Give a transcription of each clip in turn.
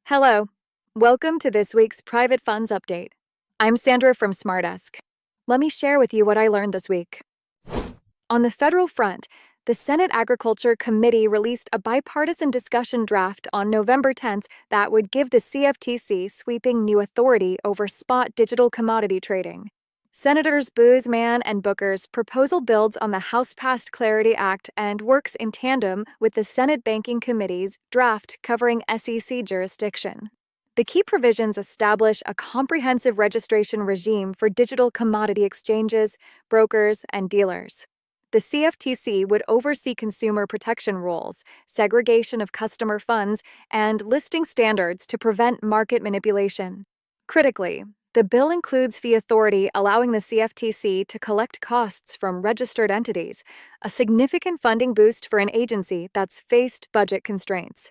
Hello. Welcome to this week's Private Funds Update. I'm Sandra from SmartEsq. Let me share with you what I learned this week. On the federal front, the Senate Agriculture Committee released a bipartisan discussion draft on November 10th that would give the CFTC sweeping new authority over spot digital commodity trading. Senators Boozman and Booker's proposal builds on the House-passed Clarity Act and works in tandem with the Senate Banking Committee's draft covering SEC jurisdiction. The key provisions establish a comprehensive registration regime for digital commodity exchanges, brokers, and dealers. The CFTC would oversee consumer protection rules, segregation of customer funds, and listing standards to prevent market manipulation. Critically, the bill includes fee authority allowing the CFTC to collect costs from registered entities, a significant funding boost for an agency that's faced budget constraints.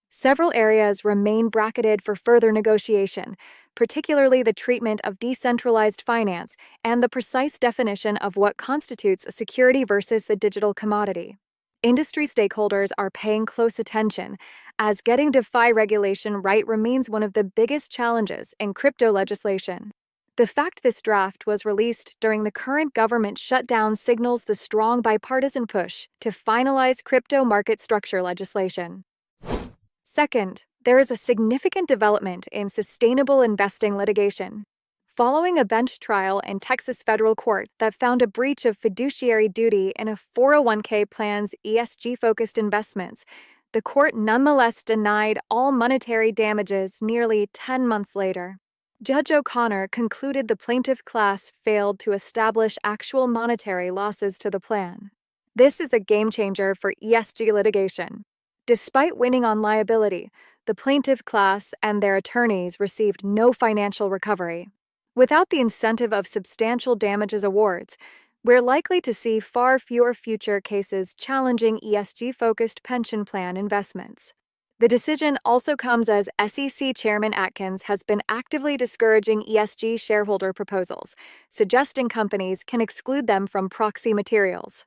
Several areas remain bracketed for further negotiation, particularly the treatment of decentralized finance and the precise definition of what constitutes a security versus the digital commodity. Industry stakeholders are paying close attention, as getting DeFi regulation right remains one of the biggest challenges in crypto legislation. The fact this draft was released during the current government shutdown signals the strong bipartisan push to finalize crypto market structure legislation. Second, there is a significant development in sustainable investing litigation. Following a bench trial in Texas federal court that found a breach of fiduciary duty in a 401k plan's ESG-focused investments, the court nonetheless denied all monetary damages nearly 10 months later. Judge O'Connor concluded the plaintiff class failed to establish actual monetary losses to the plan. This is a game-changer for ESG litigation. Despite winning on liability, the plaintiff class and their attorneys received no financial recovery. Without the incentive of substantial damages awards, we're likely to see far fewer future cases challenging ESG-focused pension plan investments. The decision also comes as SEC Chairman Atkins has been actively discouraging ESG shareholder proposals, suggesting companies can exclude them from proxy materials.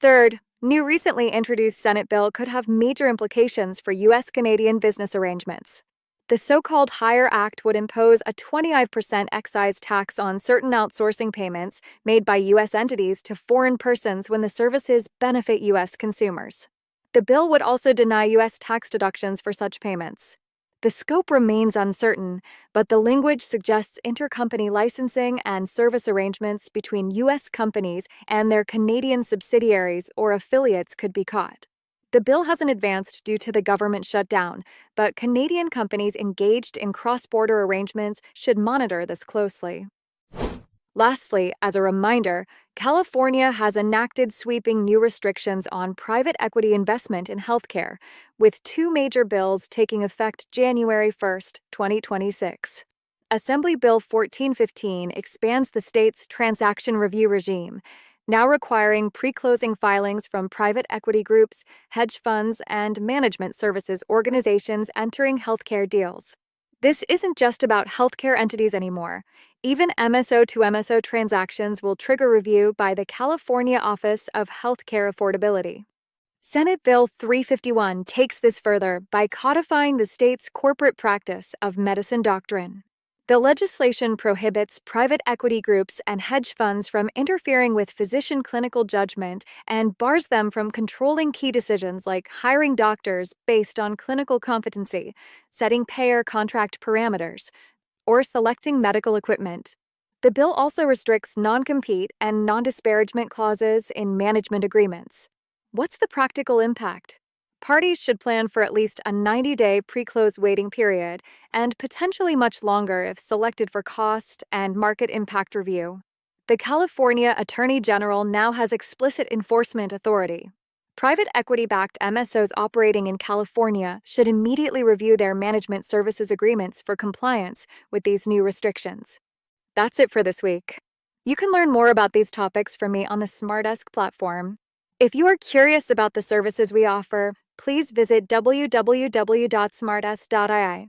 Third, new recently introduced Senate bill could have major implications for U.S.-Canadian business arrangements. The so-called Hire Act would impose a 25% excise tax on certain outsourcing payments made by U.S. entities to foreign persons when the services benefit U.S. consumers. The bill would also deny U.S. tax deductions for such payments. The scope remains uncertain, but the language suggests intercompany licensing and service arrangements between U.S. companies and their Canadian subsidiaries or affiliates could be caught. The bill hasn't advanced due to the government shutdown, but Canadian companies engaged in cross-border arrangements should monitor this closely. Lastly, as a reminder, California has enacted sweeping new restrictions on private equity investment in healthcare, with two major bills taking effect January 1, 2026. Assembly Bill 1415 expands the state's transaction review regime, now requiring pre-closing filings from private equity groups, hedge funds, and management services organizations entering healthcare deals. This isn't just about healthcare entities anymore. Even MSO to MSO transactions will trigger review by the California Office of Healthcare Affordability. Senate Bill 351 takes this further by codifying the state's corporate practice of medicine doctrine. The legislation prohibits private equity groups and hedge funds from interfering with physician clinical judgment and bars them from controlling key decisions like hiring doctors based on clinical competency, setting payer contract parameters, or selecting medical equipment. The bill also restricts non-compete and non-disparagement clauses in management agreements. What's the practical impact? Parties should plan for at least a 90-day pre-close waiting period and potentially much longer if selected for cost and market impact review. The California Attorney General now has explicit enforcement authority. Private equity-backed MSOs operating in California should immediately review their management services agreements for compliance with these new restrictions. That's it for this week. You can learn more about these topics from me on the SmartEsq platform. If you are curious about the services we offer, please visit www.smartesq.ii.